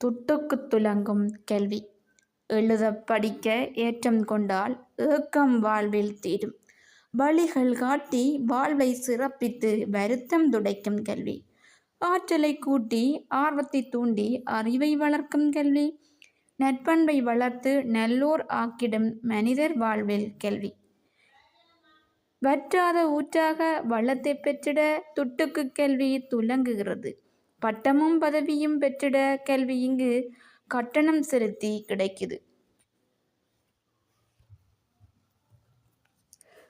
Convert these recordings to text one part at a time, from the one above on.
துட்டுக்குத் துலங்கும் கல்வி. எழுதப் படிக்க ஏற்றம் கொண்டால் ஏக்கம் வாழ்வில் தீரும். வழிகள் காட்டி வாழ்வை சிறப்பித்து வருத்தம் துடைக்கும் கல்வி. ஆற்றலை கூட்டி ஆர்வத்தை தூண்டி அறிவை வளர்க்கும் கல்வி. நற்பண்பை வளர்த்து நல்லோர் ஆக்கிடும் மனிதர் வாழ்வில் கல்வி. வற்றாத ஊற்றாக வளத்தை பெற்றிட துட்டுக்கு கல்வி துலங்குகிறது. பட்டமும் பதவியும் பெற்றிட கல்வி இங்கு கட்டணம் செலுத்தி கிடைக்குது.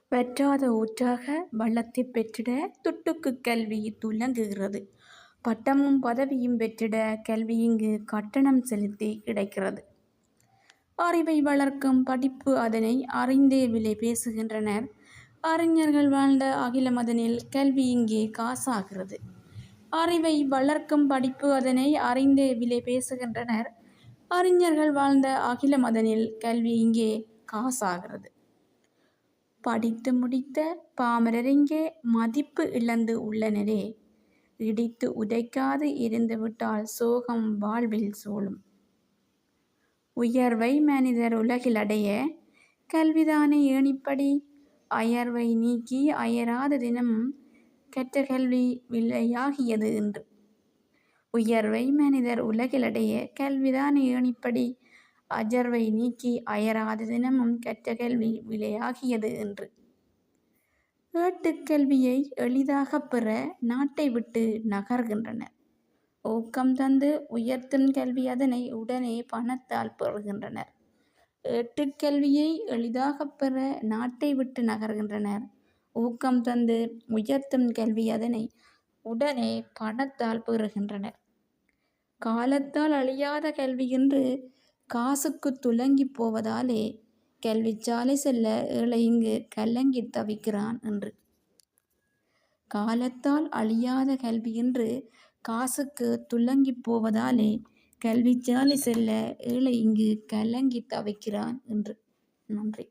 வற்றாத ஊற்றாக வளத்தை பெற்றிட துட்டுக்கு கல்வி துலங்குகிறது. பட்டமும் பதவியும் பெற்றிட கல்வி இங்கு கட்டணம் செலுத்தி கிடைக்கிறது. அறிவை வளர்க்கும் படிப்பு அதனை அறிந்தே விலை பேசுகின்றனர். அறிஞர்கள் வாழ்ந்த அகிலம் அதனில் கல்வி இங்கே காசாகிறது. அறிவை வளர்க்கும் படிப்பு அதனை அறிந்தே விலை பேசுகின்றனர். அறிஞர்கள் வாழ்ந்த அகிலம் அதனில் கல்வி இங்கே காசாகிறது. படித்து முடித்த பாமரர் இங்கே மதிப்பு இழந்து உள்ளனரே. இடித்து உதைக்காது இருந்து விட்டால் சோகம் வாழ்வில் சூழும். உயர்வை மனிதர் உலகில் அடைய கல்விதானே ஏணிப்படி. அயர்வை நீக்கி அயராத தினமும் கற்ற கல்வி விலையாகியது என்று. உயர்வை மனிதர் உலகில் அடைய கல்விதானே ஏணிப்படி. அஜர்வை நீக்கி அயராத தினமும் கற்ற கல்வி விலையாகியது என்று. ஏட்டுக்கல்வியை எளிதாக பெற நாட்டை விட்டு நகர்கின்றனர். ஊக்கம் தந்து உயர்த்தும் கல்வி அதனை உடனே பணத்தால் பெறுகின்றனர். ஏட்டுக்கல்வியை எளிதாக பெற நாட்டை விட்டு நகர்கின்றனர். ஊக்கம் தந்து உயர்த்தும் கல்வி அதனை உடனே பணத்தால் பெறுகின்றனர். காலத்தால் அழியாத கல்வி என்று காசுக்கு துலங்கி போவதாலே கல்விச்சாலை செல்ல ஏழை இங்கு கலங்கி தவிக்கிறான் என்று. காலத்தால் அழியாத கல்வி என்று காசுக்கு துலங்கி போவதாலே கல்விச்சாலை செல்ல ஏழை இங்கு கலங்கி தவிக்கிறான் என்று. நன்றி.